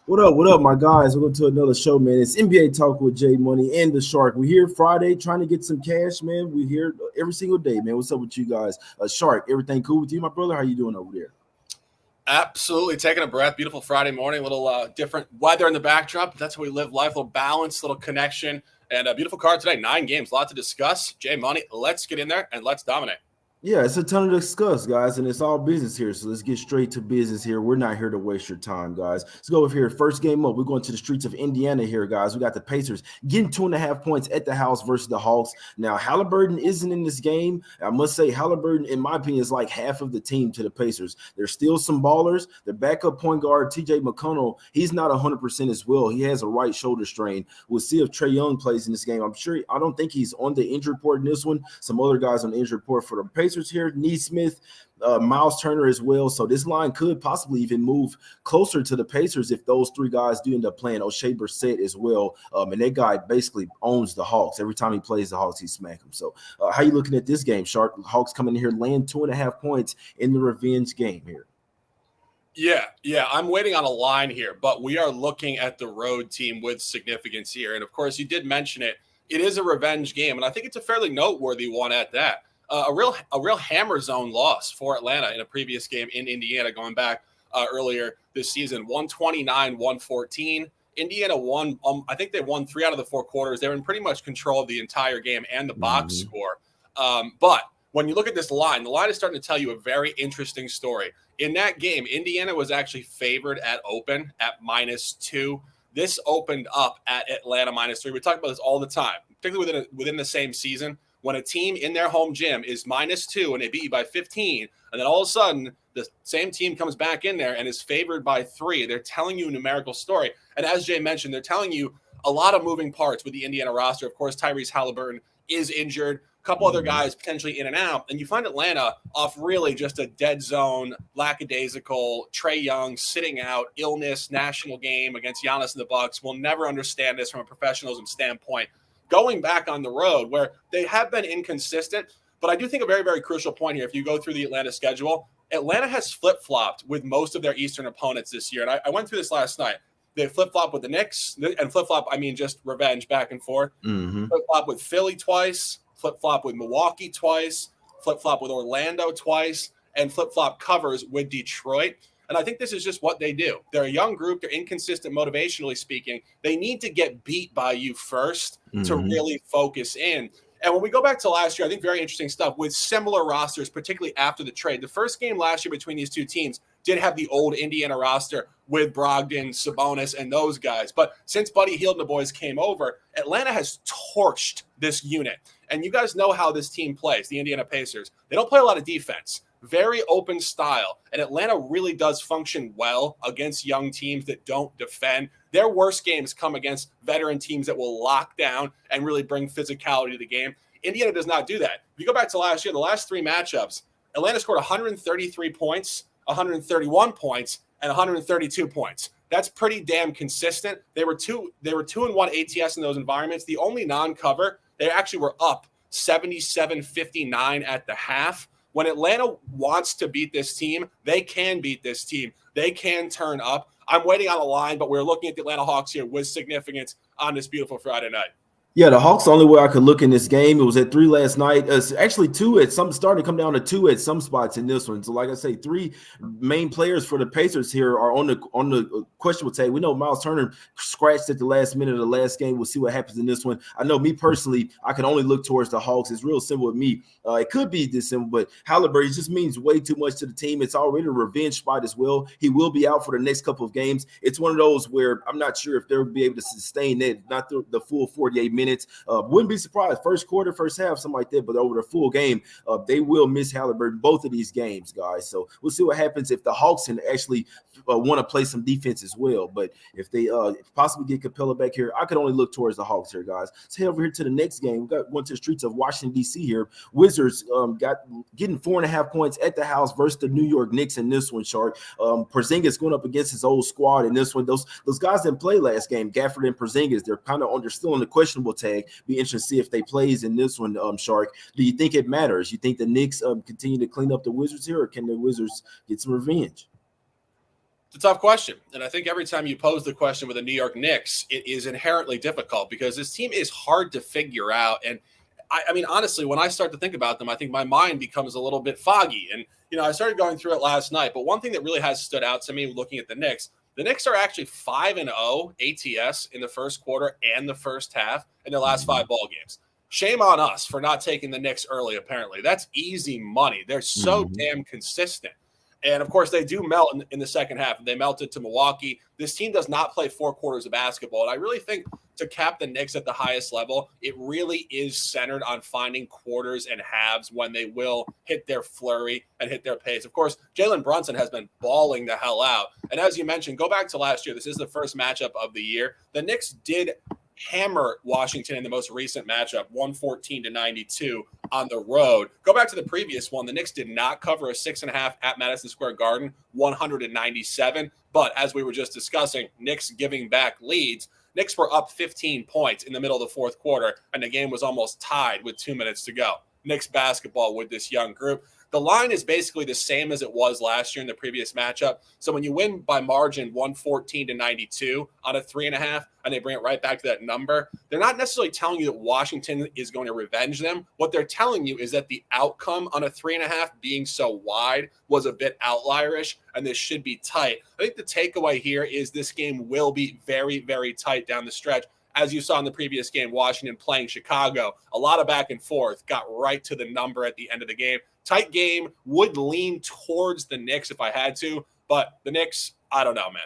What up, my guys? Welcome to another show, man. It's NBA Talk with Jay Money and the Shark. We're here Friday trying to get some cash, man. We're here every single day, man. What's up with you guys? Shark, everything cool with you, my brother? How you doing over there? Absolutely. Taking a breath. Beautiful Friday morning. A little different weather in the backdrop. That's how we live life. A little balance, little connection. And a beautiful card today. 9 games. A lot to discuss. Jay Money, let's get in there and let's dominate. Yeah, it's a ton to discuss, guys, and it's all business here. So let's get straight to business here. We're not here to waste your time, guys. Let's go over here. First game up. We're going to the streets of Indiana here, guys. We got the Pacers getting 2.5 points at the house versus the Hawks. Now, Halliburton isn't in this game. I must say, Halliburton, in my opinion, is like half of the team to the Pacers. There's still some ballers. The backup point guard, TJ McConnell, he's not 100% as well. He has a right shoulder strain. We'll see if Trae Young plays in this game. I don't think he's on the injury report in this one. Some other guys on the injury report for the Pacers here, Neesmith, Miles Turner as well. So this line could possibly even move closer to the Pacers if those three guys do end up playing. O'Shea Brissett as well. And that guy basically owns the Hawks. Every time he plays the Hawks, he smack them. So how you looking at this game, Shark? Hawks coming in here, laying 2.5 points in the revenge game here. Yeah. I'm waiting on a line here, but we are looking at the road team with significance here. And of course, you did mention it. It is a revenge game, and I think it's a fairly noteworthy one at that. A real hammer zone loss for Atlanta in a previous game in Indiana going back earlier this season, 129-114. Indiana won. I think they won 3 out of the 4 quarters. They were in pretty much control of the entire game and the box score. But when you look at this line, the line is starting to tell you a very interesting story. In that game, Indiana was actually favored at open at -2. This opened up at Atlanta -3. We talk about this all the time, particularly within the same season. When a team in their home gym is -2 and they beat you by 15, and then all of a sudden the same team comes back in there and is favored by 3, they're telling you a numerical story. And as Jay mentioned, they're telling you a lot of moving parts with the Indiana roster. Of course, Tyrese Halliburton is injured. A couple other guys potentially in and out. And you find Atlanta off really just a dead zone, lackadaisical, Trae Young sitting out, illness, national game against Giannis and the Bucks. We'll never understand this from a professionalism standpoint. Going back on the road where they have been inconsistent, but I do think a very, very crucial point here, if you go through the Atlanta schedule, Atlanta has flip-flopped with most of their Eastern opponents this year. And I went through this last night. They flip-flop with the Knicks, and flip-flop, I mean just revenge back and forth. Flip-flop with Philly twice, flip-flop with Milwaukee twice, flip-flop with Orlando twice, and flip-flop covers with Detroit. And I think this is just what they do. They're a young group. They're inconsistent motivationally speaking. They need to get beat by you first to really focus in. And when we go back to last year, I think very interesting stuff with similar rosters, particularly after the trade. The first game last year between these two teams did have the old Indiana roster with Brogdon, Sabonis, and those guys. But since Buddy Hield and the boys came over, Atlanta has torched this unit. And you guys know how this team plays, the Indiana Pacers. They don't play a lot of defense. Very open style. And Atlanta really does function well against young teams that don't defend. Their worst games come against veteran teams that will lock down and really bring physicality to the game. Indiana does not do that. If you go back to last year, the last 3 matchups, Atlanta scored 133 points, 131 points, and 132 points. That's pretty damn consistent. They were 2-1 ATS in those environments. The only non-cover, they actually were up 77-59 at the half. When Atlanta wants to beat this team, they can beat this team. They can turn up. I'm waiting on a line, but we're looking at the Atlanta Hawks here with significance on this beautiful Friday night. Yeah, the Hawks, the only way I could look in this game, it was at 3 last night. It's actually 2 at some, starting to come down to 2 at some spots in this one. So like I say, 3 main players for the Pacers here are on the questionable tag. We know Miles Turner scratched at the last minute of the last game. We'll see what happens in this one. I know me personally, I can only look towards the Hawks. It's real simple with me. It could be this simple, but Halliburton just means way too much to the team. It's already a revenge spot as well. He will be out for the next couple of games. It's one of those where I'm not sure if they'll be able to sustain that, not the full 48 minutes. Wouldn't be surprised. First quarter, first half, something like that. But over the full game, they will miss Halliburton both of these games, guys. So we'll see what happens if the Hawks can actually want to play some defense as well. But if they possibly get Capella back here, I could only look towards the Hawks here, guys. Let's head over here to the next game. We got going to the streets of Washington, D.C. here. Wizards getting 4.5 points at the house versus the New York Knicks in this one, Shark. Porzingis going up against his old squad in this one. Those guys didn't play last game. Gafford and Porzingis, they're kind of still on the questionable tag. Be interesting to see if they plays in this one, Shark. Do you think it matters? You think the Knicks continue to clean up the Wizards here, or can the Wizards get some revenge? It's a tough question. And I think every time you pose the question with the New York Knicks, it is inherently difficult because this team is hard to figure out. And I mean, honestly, when I start to think about them, I think my mind becomes a little bit foggy. And, I started going through it last night. But one thing that really has stood out to me looking at the Knicks are actually 5-0 ATS in the first quarter and the first half in their last 5 ball games. Shame on us for not taking the Knicks early, apparently. That's easy money. They're so damn consistent. And, of course, they do melt in the second half. They melted to Milwaukee. This team does not play 4 quarters of basketball. And I really think to cap the Knicks at the highest level, it really is centered on finding quarters and halves when they will hit their flurry and hit their pace. Of course, Jalen Brunson has been balling the hell out. And as you mentioned, go back to last year. This is the first matchup of the year. The Knicks did hammer Washington in the most recent matchup, 114-92 on the road. Go back to the previous one. The Knicks did not cover a 6.5 at Madison Square Garden, 197. But as we were just discussing, Knicks giving back leads. Knicks were up 15 points in the middle of the fourth quarter, and the game was almost tied with 2 minutes to go. Knicks basketball with this young group. The line is basically the same as it was last year in the previous matchup. So when you win by margin 114-92 on a 3.5, and they bring it right back to that number, they're not necessarily telling you that Washington is going to revenge them. What they're telling you is that the outcome on a 3.5 being so wide was a bit outlierish, and this should be tight. I think the takeaway here is this game will be very, very tight down the stretch. As you saw in the previous game, Washington playing Chicago, a lot of back and forth, got right to the number at the end of the game. Tight game, would lean towards the Knicks if I had to, but the Knicks, I don't know, man.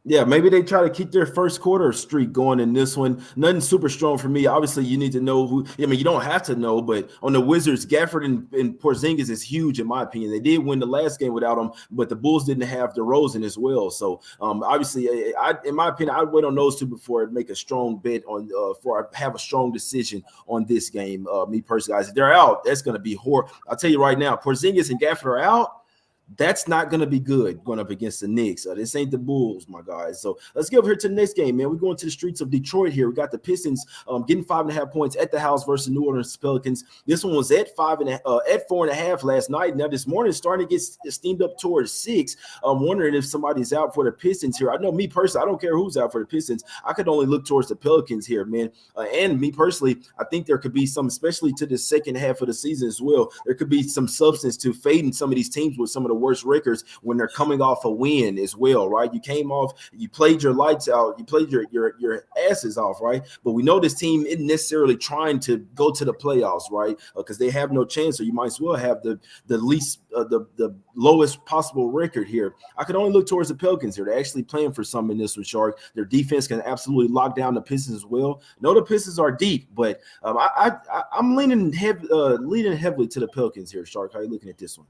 Yeah, maybe they try to keep their first quarter streak going in this one. Nothing super strong for me. Obviously, you need to know who. I mean, you don't have to know, but on the Wizards, Gafford and Porzingis is huge in my opinion. They did win the last game without them, but the Bulls didn't have DeRozan as well. So obviously, in my opinion, I'd wait on those two before I make a strong bet on before I have a strong decision on this game. Me personally, guys, if they're out, that's going to be horrible. I'll tell you right now, Porzingis and Gafford are out. That's not going to be good going up against the Knicks. This ain't the Bulls, my guys. So let's get over here to the next game, man. We're going to the streets of Detroit here. We got the Pistons getting 5.5 points at the house versus New Orleans Pelicans. This one was at 4.5 last night. Now this morning it's starting to get steamed up towards 6. I'm wondering if somebody's out for the Pistons here. I know me personally, I don't care who's out for the Pistons. I could only look towards the Pelicans here, man. And me personally, I think there could be some, especially to the second half of the season as well. There could be some substance to fading some of these teams with some of the worst records when they're coming off a win as well, right? You came off, you played your lights out, you played your asses off, right? But we know this team isn't necessarily trying to go to the playoffs, right? Because they have no chance, so you might as well have the least, the lowest possible record here. I could only look towards the Pelicans here. They're actually playing for something in this one, Shark. Their defense can absolutely lock down the Pistons as well. No, the Pistons are deep, but I'm leaning heavily to the Pelicans here, Shark. How are you looking at this one?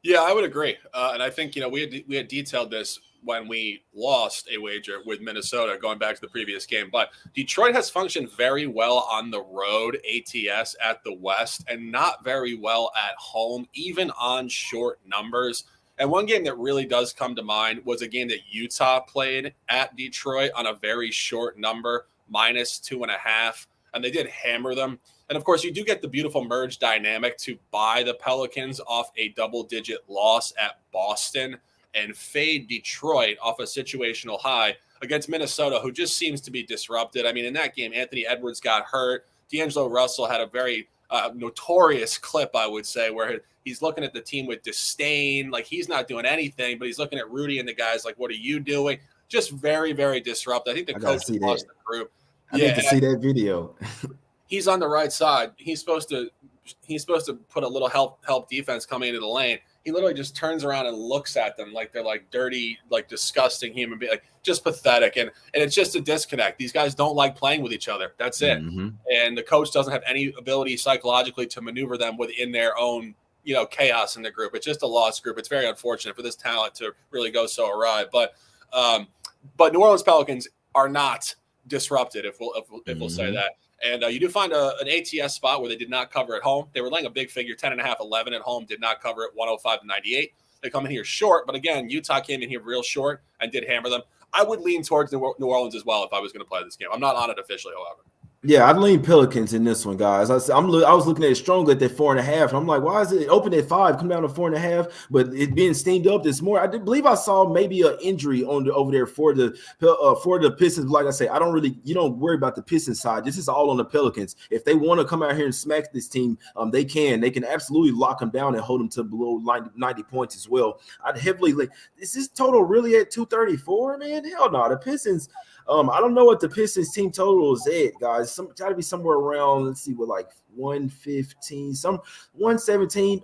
Yeah, I would agree. And I think, we had detailed this when we lost a wager with Minnesota going back to the previous game. But Detroit has functioned very well on the road, ATS at the West, and not very well at home, even on short numbers. And one game that really does come to mind was a game that Utah played at Detroit on a very short number, -2.5. And they did hammer them. And, of course, you do get the beautiful merge dynamic to buy the Pelicans off a double-digit loss at Boston and fade Detroit off a situational high against Minnesota, who just seems to be disrupted. I mean, in that game, Anthony Edwards got hurt. D'Angelo Russell had a very notorious clip, I would say, where he's looking at the team with disdain. Like, he's not doing anything, but he's looking at Rudy and the guys like, what are you doing? Just very, very disrupted. I think the coach lost the group. I need to see that video. He's on the right side. He's supposed to put a little help defense coming into the lane. He literally just turns around and looks at them like they're like dirty, like disgusting human beings, like just pathetic. And it's just a disconnect. These guys don't like playing with each other. That's it. Mm-hmm. And the coach doesn't have any ability psychologically to maneuver them within their own, chaos in the group. It's just a lost group. It's very unfortunate for this talent to really go so awry. But New Orleans Pelicans are not disrupted, if we'll say that. And you do find an ATS spot where they did not cover at home. They were laying a big figure, 10.5, 11 at home, did not cover it, 105-98. They come in here short, but again, Utah came in here real short and did hammer them. I would lean towards New Orleans as well if I was going to play this game. I'm not on it officially, however. Yeah, I'd lean Pelicans in this one, guys. I was looking at it strongly at that 4.5, and I'm like, why is it open at 5, come down to 4.5? But it being steamed up this more. I did believe I saw maybe an injury over there for the Pistons. Like I say, you don't worry about the Pistons side. This is all on the Pelicans. If they want to come out here and smack this team, they can absolutely lock them down and hold them to below 90 points as well. I'd heavily like. Is this total really at 234, man? Hell no. The Pistons. I don't know what the Pistons team total is at, guys. Got to be somewhere around, let's see, what, like 115, 117.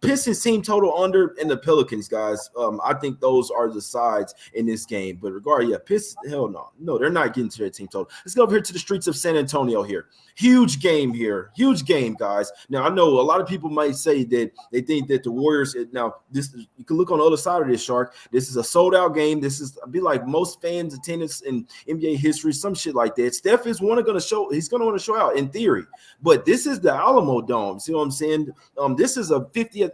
Pistons team total under, and the Pelicans, guys. I think those are the sides in this game. But regardless, Pistons, hell no, they're not getting to their team total. Let's go over here to the streets of San Antonio here. Huge game here, huge game, guys. Now I know a lot of people might say that they think that the Warriors. Now this, you can look on the other side of this, Shark. This is a sold out game. This is be like most fans' attendance in NBA history, some shit like that. Steph is going to want to show out in theory, but this is the Alamo Dome. See what I'm saying? This is a 50th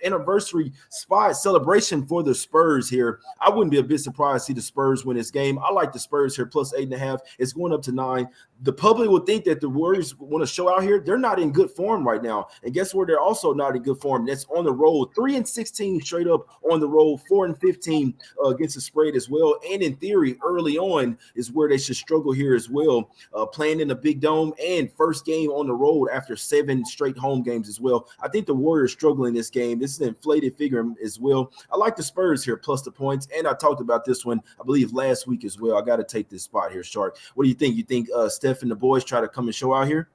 anniversary spot celebration for the Spurs here. I wouldn't be a bit surprised to see the Spurs win this game. I like the Spurs here plus 8.5. It's going up to 9. The public would think that the Warriors want to show out here. They're not in good form right now. And guess where they're also not in good form? That's on the road. 3-16 straight up on the road, 4-15 against the spread as well. And in theory, early on is where they should struggle here as well, playing in a big dome and first game on the road after 7 straight home games as well. I think the Warriors struggle in this game. This is an inflated figure as well. I like the Spurs here plus the points. And I talked about this one, I believe, last week as well. I got to take this spot here, Shark. What do you think? You think Steph and the boys try to come and show out here?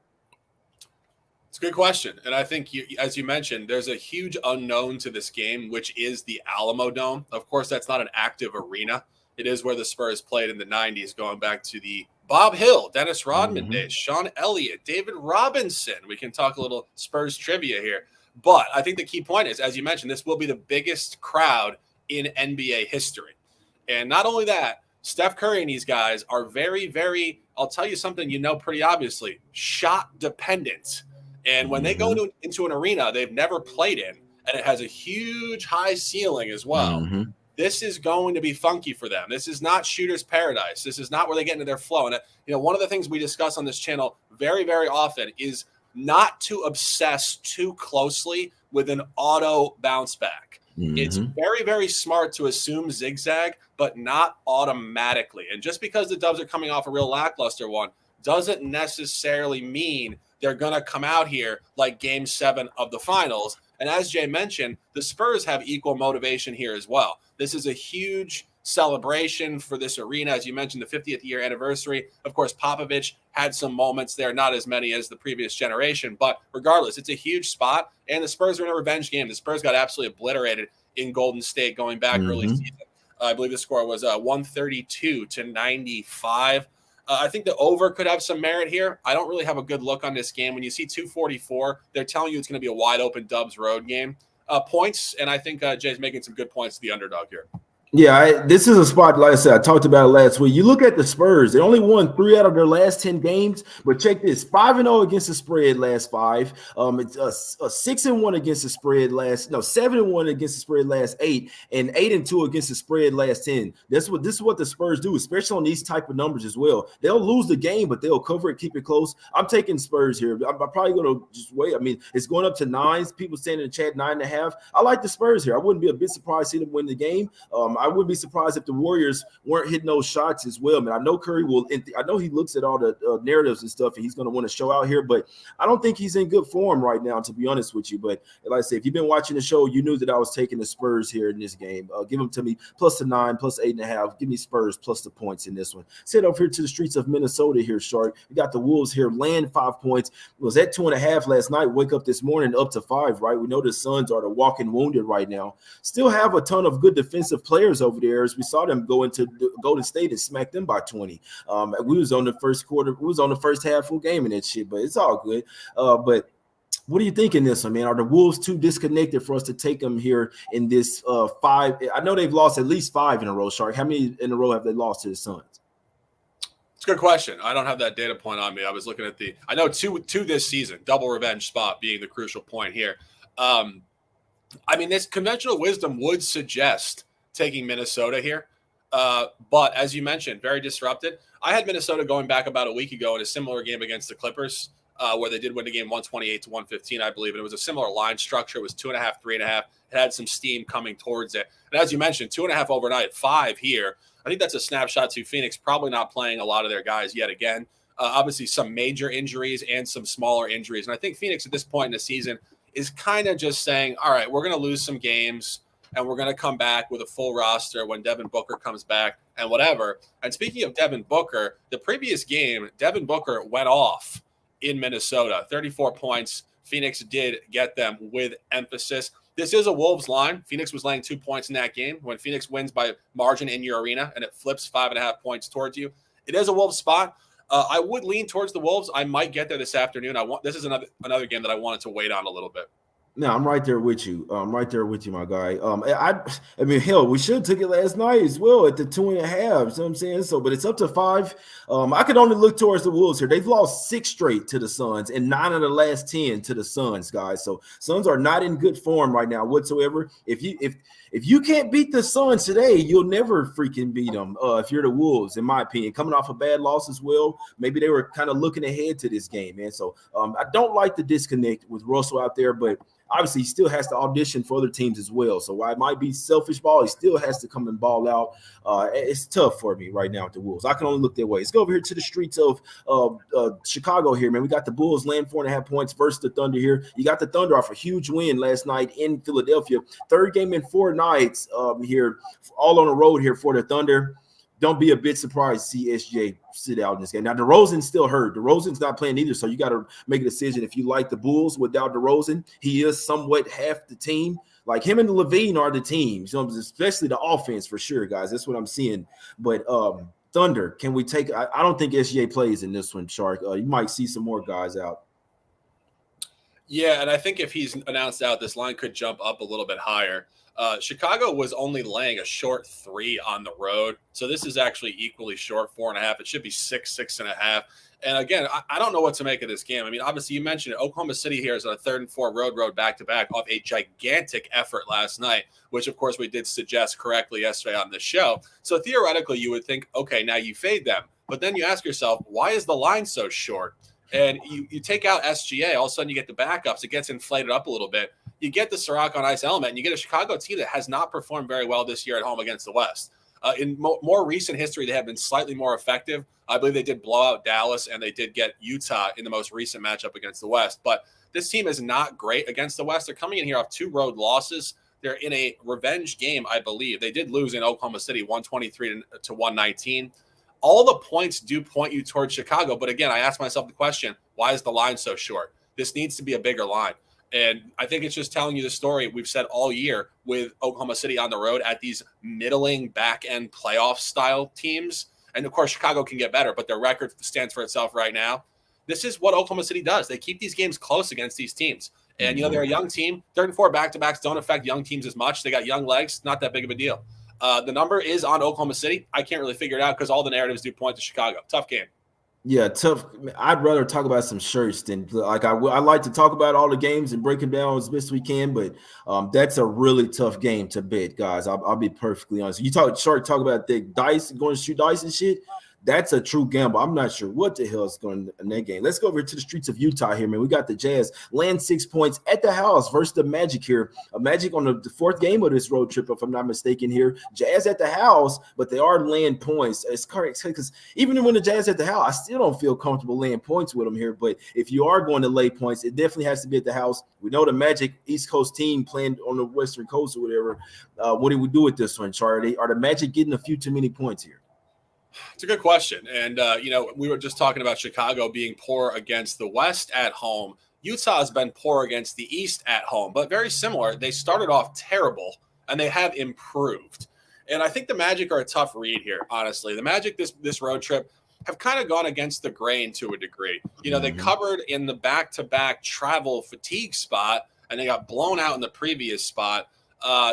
It's a good question. And I think, as you mentioned, there's a huge unknown to this game, which is the Alamo Dome. Of course, that's not an active arena. It is where the Spurs played in the 90s, going back to the Bob Hill, Dennis Rodman days, Sean Elliott, David Robinson. We can talk a little Spurs trivia here. But I think the key point is, as you mentioned, this will be the biggest crowd in NBA history. And not only that, Steph Curry and these guys are very, very, I'll tell you something pretty obviously, shot dependent. And when they go into an arena they've never played in, and it has a huge high ceiling as well, this is going to be funky for them. This is not shooter's paradise. This is not where they get into their flow. And one of the things we discuss on this channel very, very often is not to obsess too closely with an auto bounce back. It's very, very smart to assume zigzag, but not automatically. And just because the Dubs are coming off a real lackluster one doesn't necessarily mean they're going to come out here like Game 7 of the finals. And as Jay mentioned, the Spurs have equal motivation here as well. This is a huge celebration for this arena. As you mentioned, the 50th year anniversary. Of course, Popovich had some moments there, not as many as the previous generation. But regardless, it's a huge spot. And the Spurs are in a revenge game. The Spurs got absolutely obliterated in Golden State going back early season. I believe the score was 132-95. I think the over could have some merit here. I don't really have a good look on this game. When you see 244, they're telling you it's going to be a wide open Dubs road game. Points, and I think Jay's making some good points to the underdog here. Yeah, this is a spot, like I said, I talked about it last week. You look at the Spurs, they only won 3 out of their last 10 games, but check this, 5-0 against the spread last 5. It's a 6-1 against the spread 7-1 against the spread last 8, and 8-2 against the spread last 10. This is what the Spurs do, especially on these type of numbers as well. They'll lose the game, but they'll cover it, keep it close. I'm taking Spurs here. I'm probably going to just wait. I mean, it's going up to 9s. People saying in the chat 9.5. I like the Spurs here. I wouldn't be a bit surprised to see them win the game. I wouldn't be surprised if the Warriors weren't hitting those shots as well, man. I know Curry will. I know he looks at all the narratives and stuff, and he's going to want to show out here, but I don't think he's in good form right now, to be honest with you. But like I said, if you've been watching the show, you knew that I was taking the Spurs here in this game. Give them to me plus the 9, plus 8.5. Give me Spurs plus the points in this one. Sit over here to the streets of Minnesota here, Shark. We got the Wolves here, laying 5 points. It was at 2.5 last night. Wake up this morning up to 5, right? We know the Suns are the walking wounded right now. Still have a ton of good defensive players over there, as we saw them go into Golden State and smack them by 20. We was on the first quarter. We was on the first half full game in that shit, but it's all good. But what do you think in this one, man? Are the Wolves too disconnected for us to take them here in this 5? I know they've lost at least 5 in a row, Shark. How many in a row have they lost to the Suns? It's a good question. I don't have that data point on me. I was looking at I know two this season, double revenge spot being the crucial point here. I mean, this conventional wisdom would suggest taking Minnesota here. But as you mentioned, very disrupted. I had Minnesota going back about a week ago in a similar game against the Clippers, where they did win the game 128-115, I believe. And it was a similar line structure. It was 2.5, 3.5. It had some steam coming towards it. And as you mentioned, 2.5 overnight, 5 here. I think that's a snapshot to Phoenix probably not playing a lot of their guys yet again. Obviously, some major injuries and some smaller injuries. And I think Phoenix at this point in the season is kind of just saying, all right, we're going to lose some games and we're going to come back with a full roster when Devin Booker comes back and whatever. And speaking of Devin Booker, the previous game, Devin Booker went off in Minnesota, 34 points. Phoenix did get them with emphasis. This is a Wolves line. Phoenix was laying 2 points in that game. When Phoenix wins by margin in your arena and it flips 5.5 points towards you, it is a Wolves spot. I would lean towards the Wolves. I might get there this afternoon. This is another game that I wanted to wait on a little bit. No, I'm right there with you. I'm right there with you, my guy. I mean, hell, we should have took it last night as well at the 2.5. You know what I'm saying? So, but it's up to 5. I could only look towards the Wolves here. They've lost 6 straight to the Suns and 9 of the last 10 to the Suns, guys. So, Suns are not in good form right now whatsoever. If you can't beat the Suns today, you'll never freaking beat them. If you're the Wolves, in my opinion, coming off a bad loss as well. Maybe they were kind of looking ahead to this game, man. So, I don't like the disconnect with Russell out there, but obviously, he still has to audition for other teams as well. So while it might be selfish ball, he still has to come and ball out. It's tough for me right now at the Wolves. I can only look that way. Let's go over here to the streets of Chicago here, man. We got the Bulls laying 4.5 points versus the Thunder here. You got the Thunder off a huge win last night in Philadelphia. 3rd game in 4 nights here, all on the road here for the Thunder. Don't be a bit surprised to see SJ sit out in this game. Now, DeRozan's still hurt. DeRozan's not playing either, so you got to make a decision. If you like the Bulls without DeRozan, he is somewhat half the team. Like him and Levine are the teams, especially the offense for sure, guys. That's what I'm seeing. But Thunder, can we take – I don't think SJ plays in this one, Shark. You might see some more guys out. Yeah, and I think if he's announced out, this line could jump up a little bit higher. Chicago was only laying a short 3 on the road. So this is actually equally short, 4.5. It should be 6, 6.5. And again, I don't know what to make of this game. I mean, obviously you mentioned it. Oklahoma City here is on a 3rd and 4 road back-to-back off a gigantic effort last night, which of course we did suggest correctly yesterday on the show. So theoretically you would think, okay, now you fade them. But then you ask yourself, why is the line so short? And you take out SGA, all of a sudden you get the backups. It gets inflated up a little bit. You get the Sirach on ice element, and you get a Chicago team that has not performed very well this year at home against the West. In more recent history, they have been slightly more effective. I believe they did blow out Dallas, and they did get Utah in the most recent matchup against the West. But this team is not great against the West. They're coming in here off 2 road losses. They're in a revenge game, I believe. They did lose in Oklahoma City, 123 to 119. All the points do point you towards Chicago. But again, I ask myself the question, why is the line so short? This needs to be a bigger line. And I think it's just telling you the story we've said all year with Oklahoma City on the road at these middling back-end playoff style teams. And of course, Chicago can get better, but their record stands for itself right now. This is what Oklahoma City does. They keep these games close against these teams. And, they're a young team. 3rd and 4 back-to-backs don't affect young teams as much. They got young legs. Not that big of a deal. The number is on Oklahoma City. I can't really figure it out because all the narratives do point to Chicago. Tough game. Yeah, tough. I'd rather talk about some shirts than like I like to talk about all the games and break them down as best we can. But that's a really tough game to bet, guys. I'll be perfectly honest. You talk about the dice, going to shoot dice and shit. That's a true gamble. I'm not sure what the hell is going in that game. Let's go over to the streets of Utah here, man. We got the Jazz laying 6 points at the house versus the Magic here. Magic on the 4th game of this road trip, if I'm not mistaken here. Jazz at the house, but they are laying points. It's correct because even when the Jazz at the house, I still don't feel comfortable laying points with them here. But if you are going to lay points, it definitely has to be at the house. We know the Magic East Coast team playing on the Western Coast or whatever. What do we do with this one, Charlie? Are the Magic getting a few too many points here? It's a good question. And, we were just talking about Chicago being poor against the West at home. Utah has been poor against the East at home, but very similar. They started off terrible, and they have improved. And I think the Magic are a tough read here, honestly. The Magic this road trip have kind of gone against the grain to a degree. They covered in the back-to-back travel fatigue spot, and they got blown out in the previous spot.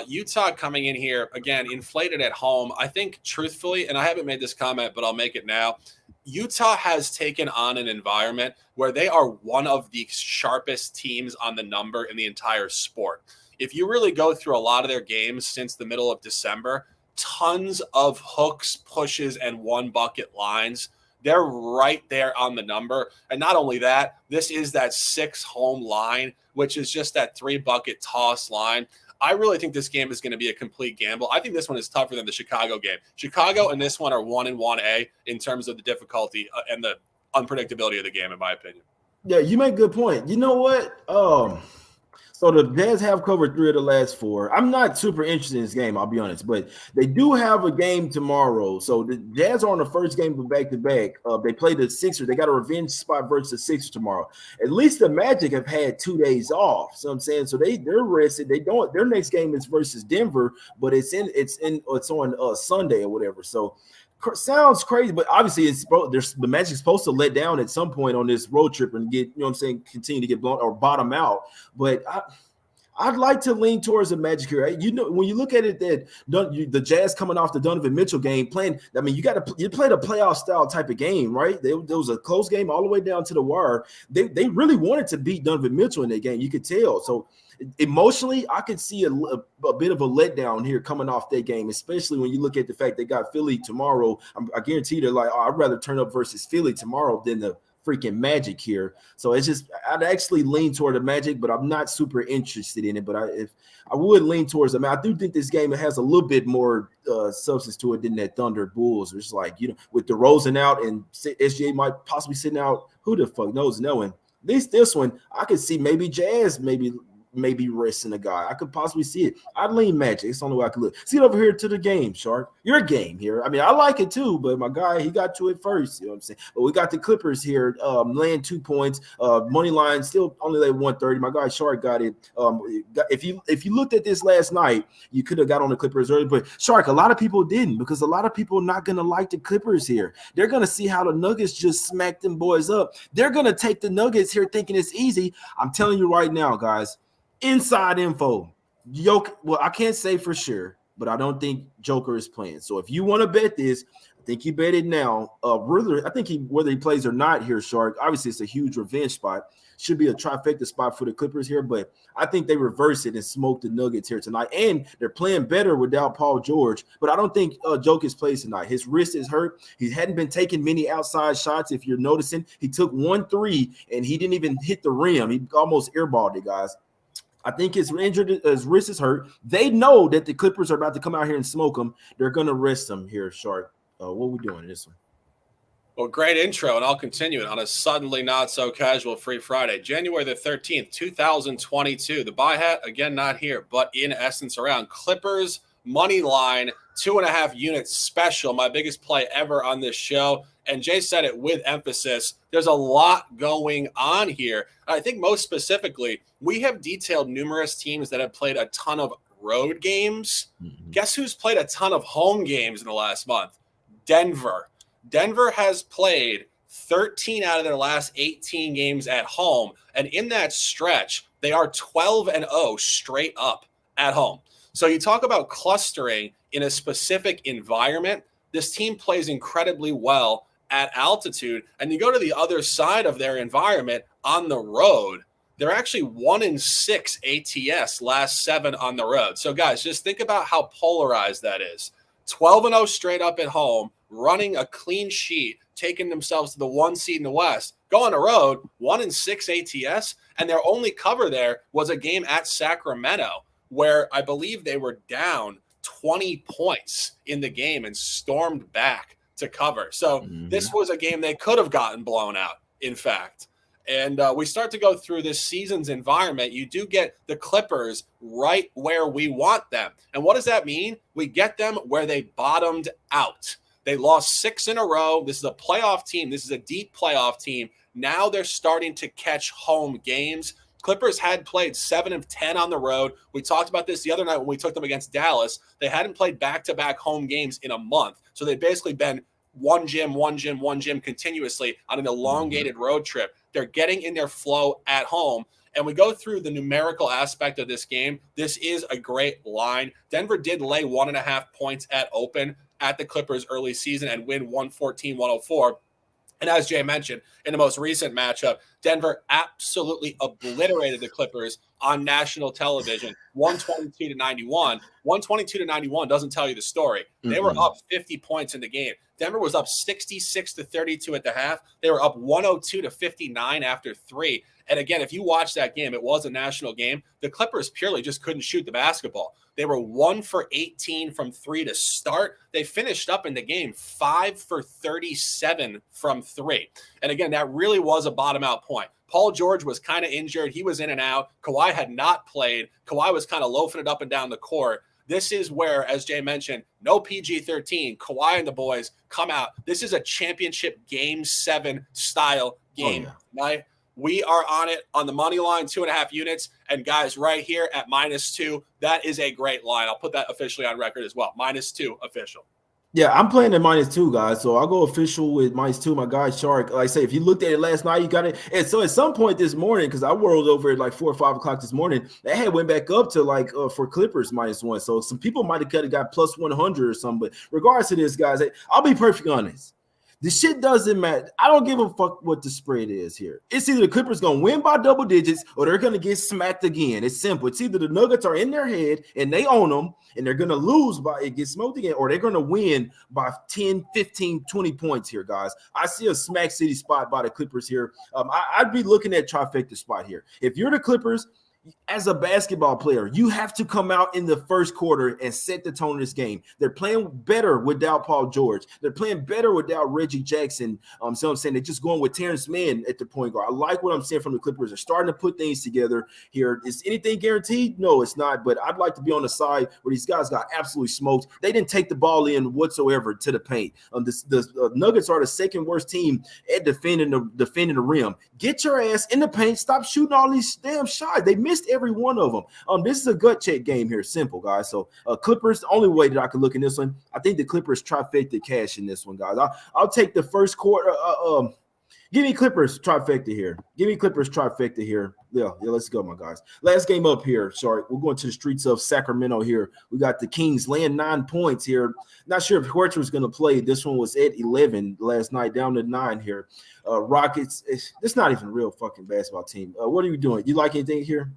Utah coming in here, again, inflated at home. I think, truthfully, and I haven't made this comment, but I'll make it now, Utah has taken on an environment where they are one of the sharpest teams on the number in the entire sport. If you really go through a lot of their games since the middle of December, tons of hooks, pushes, and one bucket lines. They're right there on the number. And not only that, this is that 6 home line, which is just that 3 bucket toss line. I really think this game is going to be a complete gamble. I think this one is tougher than the Chicago game. Chicago and this one are 1 and 1A in terms of the difficulty and the unpredictability of the game, in my opinion. Yeah, you make a good point. You know what? So the Jazz have covered 3 of the last 4. I'm not super interested in this game, I'll be honest, but they do have a game tomorrow. So the Jazz are on the first game of back-to-back. They play the Sixers. They got a revenge spot versus the Sixers tomorrow. At least the Magic have had 2 days off. So I'm saying, so they're rested. They don't. Their next game is versus Denver, but it's on Sunday or whatever. So sounds crazy, but obviously the Magic's supposed to let down at some point on this road trip and get, continue to get blown or bottom out. But I'd like to lean towards the Magic here. When you look at it, that the Jazz coming off the Donovan Mitchell game, playing. I mean, you played a playoff style type of game, right? There was a close game all the way down to the wire. They really wanted to beat Donovan Mitchell in that game. You could tell. So emotionally, I could see a bit of a letdown here coming off that game, especially when you look at the fact they got Philly tomorrow. I guarantee they're like, I'd rather turn up versus Philly tomorrow than the freaking Magic here. So it's just, I'd actually lean toward the Magic, but I'm not super interested in it. But I would lean towards them. I do think this game has a little bit more substance to it than that Thunder Bulls. It's like, with DeRozan out and SGA might possibly sitting out, who the fuck knows? Knowing at least this one, I could see maybe Jazz maybe resting a guy. I could possibly see it. I'd lean Magic. It's the only way I could look. See it over here to the game, Shark. Your game here. I mean, I like it too, but my guy, he got to it first. You know what I'm saying? But we got the Clippers here, laying 2 points. Money line still only lay 130. My guy Shark got it. If you looked at this last night, you could have got on the Clippers early, but Shark, a lot of people didn't, because a lot of people are not gonna like the Clippers here. They're gonna see how the Nuggets just smacked them boys up. They're gonna take the Nuggets here thinking it's easy. I'm telling you right now, guys. Inside info, well, I can't say for sure, but I don't think Joker is playing. So if you want to bet this, I think you bet it now. I think whether he plays or not here, Shark, obviously it's a huge revenge spot. Should be a trifecta spot for the Clippers here, but I think they reverse it and smoke the Nuggets here tonight. And they're playing better without Paul George, but I don't think Jokic plays tonight. His wrist is hurt. He hadn't been taking many outside shots. If you're noticing, he took 1 3 and he didn't even hit the rim. He almost airballed it, guys. I think his wrist is hurt. They know that the Clippers are about to come out here and smoke him. They're going to rest him here, Shark. What are we doing in this one? Well, great intro, and I'll continue it on a suddenly not so casual free Friday, January the 13th, 2022. The buy hat, again, not here, but in essence around. Clippers money line, 2.5 units special, my biggest play ever on this show. And Jay said it with emphasis. There's a lot going on here. I think most specifically, we have detailed numerous teams that have played a ton of road games. Mm-hmm. Guess who's played a ton of home games in the last month? Denver. Denver has played 13 out of their last 18 games at home. And in that stretch, they are 12-0 straight up at home. So you talk about clustering in a specific environment. This team plays incredibly well at altitude, and you go to the other side of their environment on the road. They're actually 1-6 ATS last 7 on the road. So guys, just think about how polarized that is. 12-0 straight up at home, running a clean sheet, taking themselves to the 1 seed in the West. Go on the road, 1-6 ATS, and their only cover there was a game at Sacramento, where I believe they were down 20 points in the game and stormed back to cover. So This was a game they could have gotten blown out, in fact. And we start to go through this season's environment. You do get the Clippers right where we want them. And what does that mean? We get them where they bottomed out. They lost 6 in a row. This is a playoff team. This is a deep playoff team. Now they're starting to catch home games. Clippers had played 7 of 10 on the road. We talked about this the other night when we took them against Dallas. They hadn't played back-to-back home games in a month. So they've basically been one gym continuously on an elongated road trip. They're getting in their flow at home. And we go through the numerical aspect of this game. This is a great line. Denver did lay 1.5 points at open at the Clippers early season and win 114-104. And as Jay mentioned, in the most recent matchup, Denver absolutely obliterated the Clippers on national television, 122-91. 122-91 doesn't tell you the story. They were up 50 points in the game. Denver was up 66-32 at the half. They were up 102-59 after 3. And again, if you watch that game, it was a national game. The Clippers purely just couldn't shoot the basketball. They were 1 for 18 from 3 to start. They finished up in the game 5 for 37 from 3. And again, that really was a bottom out point. Paul George was kind of injured. He was in and out. Kawhi had not played. Kawhi was kind of loafing it up and down the court. This is where, as Jay mentioned, no PG-13. Kawhi and the boys come out. This is a championship Game 7 style game tonight. We are on it on the money line, 2.5 units. And guys, right here at -2, that is a great line. I'll put that officially on record as well. -2 official. Yeah, I'm playing at -2, guys. So I'll go official with -2. My guy Shark, like I say, if you looked at it last night, you got it. And so at some point this morning, because I whirled over at like 4 or 5 o'clock this morning, that had went back up to like for Clippers -1. So some people might have got plus 100 or something. But regardless of this, guys, I'll be perfectly honest. The shit doesn't matter. I don't give a fuck what the spread is here. It's either the Clippers going to win by double digits or they're going to get smacked again. It's simple. It's either the Nuggets are in their head and they own them and they're going to lose by it gets smoked again, or they're going to win by 10, 15, 20 points here, guys. I see a smack city spot by the Clippers here. I'd be looking at trifecta spot here. If you're the Clippers, as a basketball player, you have to come out in the first quarter and set the tone of this game. They're playing better without Paul George. They're playing better without Reggie Jackson. So I'm saying they're just going with Terrence Mann at the point guard. I like what I'm saying from the Clippers. They're starting to put things together here. Is anything guaranteed? No, it's not. But I'd like to be on the side where these guys got absolutely smoked. They didn't take the ball in whatsoever to the paint. The Nuggets are the second worst team at defending the rim. Get your ass in the paint. Stop shooting all these damn shots. They missed every one of them. This is a gut check game here. Simple, guys. So Clippers, the only way that I could look in this one, I think the Clippers trifecta cash in this one, guys. I'll take the first quarter. Give me Clippers trifecta here. Give me Clippers trifecta here. Yeah, let's go, my guys. Last game up here. Sorry, we're going to the streets of Sacramento here. We got the Kings laying 9 points here. Not sure if Horcher was going to play. This one was at 11 last night, down to 9 here. Rockets, it's not even a real fucking basketball team. What are you doing? You like anything here?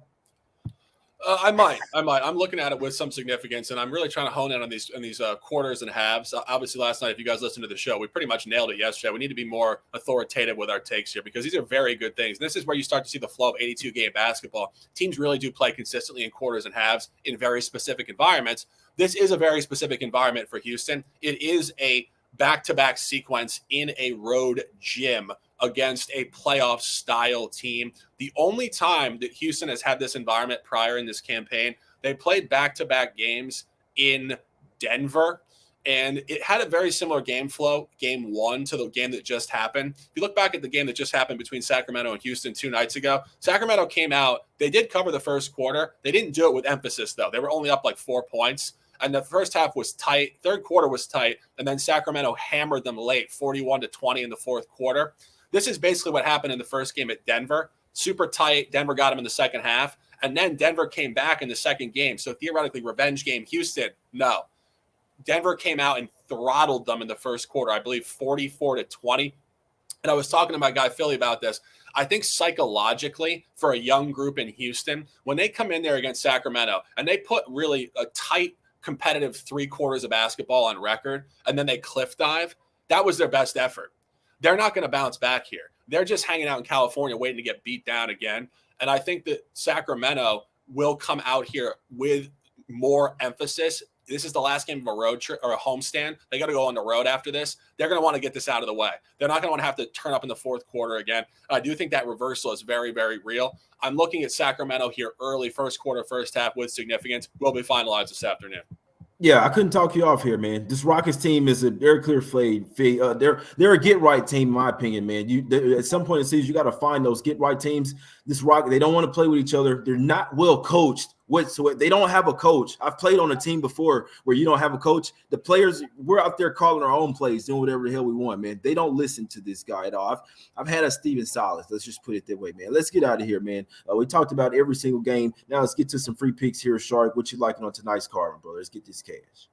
I might. I'm looking at it with some significance, and I'm really trying to hone in on these quarters and halves. Obviously, last night, if you guys listened to the show, we pretty much nailed it yesterday. We need to be more authoritative with our takes here because these are very good things. And this is where you start to see the flow of 82-game basketball. Teams really do play consistently in quarters and halves in very specific environments. This is a very specific environment for Houston. It is a back-to-back sequence in a road gym against a playoff style team. The only time that Houston has had this environment prior in this campaign, they played back-to-back games in Denver, and it had a very similar game flow, game 1 to the game that just happened. If you look back at the game that just happened between Sacramento and Houston 2 nights ago, Sacramento came out, they did cover the first quarter. They didn't do it with emphasis, though. They were only up like 4 points. And the first half was tight. Third quarter was tight. And then Sacramento hammered them late, 41-20 in the fourth quarter. This is basically what happened in the first game at Denver. Super tight. Denver got them in the second half. And then Denver came back in the second game. So theoretically, revenge game. Houston, no. Denver came out and throttled them in the first quarter, I believe 44-20. And I was talking to my guy Philly about this. I think psychologically for a young group in Houston, when they come in there against Sacramento and they put really a tight, competitive 3 quarters of basketball on record, and then they cliff dive, that was their best effort. They're not going to bounce back here. They're just hanging out in California waiting to get beat down again. And I think that Sacramento will come out here with more emphasis. This is the last game of a road trip or a homestand. They got to go on the road after this. They're going to want to get this out of the way. They're not going to want to have to turn up in the fourth quarter again. I do think that reversal is very, very real. I'm looking at Sacramento here early, first quarter, first half with significance. Will be finalized this afternoon. Yeah, I couldn't talk you off here, man. This Rockets team is they're a clear fade. They're a get right team, in my opinion, man. At some point in the season, you got to find those get right teams. This Rocket, they don't want to play with each other. They're not well coached whatsoever. They don't have a coach. I've played on a team before where you don't have a coach. The players, we're out there calling our own plays, doing whatever the hell we want, man. They don't listen to this guy at all. I've had a Steven Silas. Let's just put it that way, man. Let's get out of here, man. We talked about every single game. Now let's get to some free picks here, Shark. What you liking on tonight's card, my brother? Let's get this cash.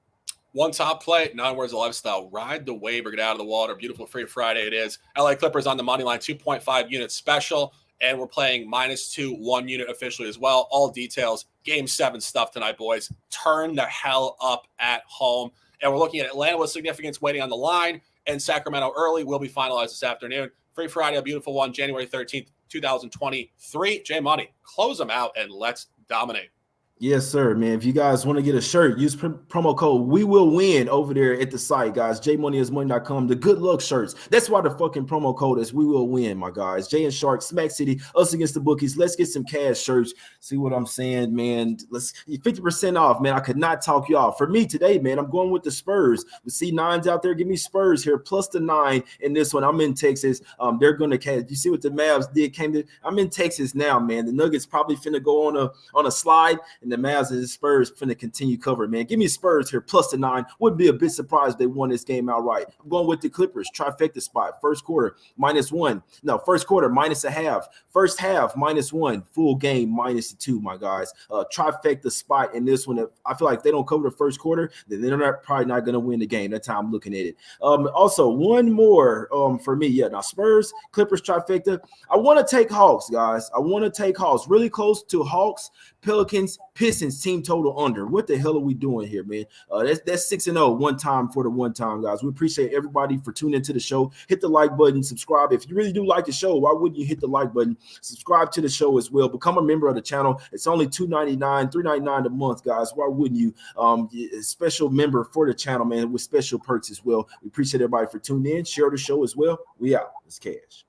One top play, none words of lifestyle. Ride the wave or get out of the water. Beautiful free Friday it is. LA Clippers on the money line, 2.5 unit special. And we're playing -2, 1 unit officially as well. All details, game 7 stuff tonight, boys. Turn the hell up at home. And we're looking at Atlanta with significance waiting on the line. And Sacramento early will be finalized this afternoon. Free Friday, a beautiful one, January 13th, 2023. J Money, close them out and let's dominate. Yes, sir, man. If you guys want to get a shirt, use promo code We Will Win over there at the site, guys. jmoneyismoney.com. The good luck shirts. That's why the fucking promo code is We Will Win, my guys. Jay and Shark, Smack City, Us Against the Bookies. Let's get some cash shirts. See what I'm saying, man? Let's 50% off, man. I could not talk you off. For me today, man, I'm going with the Spurs. We see 9s out there. Give me Spurs here, plus the 9 in this one. I'm in Texas. They're gonna cash. You see what the Mavs did? I'm in Texas now, man. The Nuggets probably finna go on a slide. And the Mavs and the Spurs finna continue cover, man. Give me Spurs here, plus the 9. Wouldn't be a bit surprised if they won this game outright. I'm going with the Clippers, trifecta spot. First quarter, -1. No, first quarter, -0.5. First half, -1. Full game, -2, my guys. Trifecta spot in this one. I feel like if they don't cover the first quarter, then they're probably not going to win the game. That's how I'm looking at it. Also, one more for me. Yeah, now Spurs, Clippers, trifecta. I want to take Hawks, guys. I want to take Hawks. Really close to Hawks, Pelicans, Pistons team total under. What the hell are we doing here, man? That's 6-0 one time for the one time, guys. We appreciate everybody for tuning into the show. Hit the like button, subscribe. If you really do like the show, why wouldn't you hit the like button? Subscribe to the show as well. Become a member of the channel. It's only $2.99, $3.99 a month, guys. Why wouldn't you? A special member for the channel, man, with special perks as well. We appreciate everybody for tuning in. Share the show as well. We out. It's cash.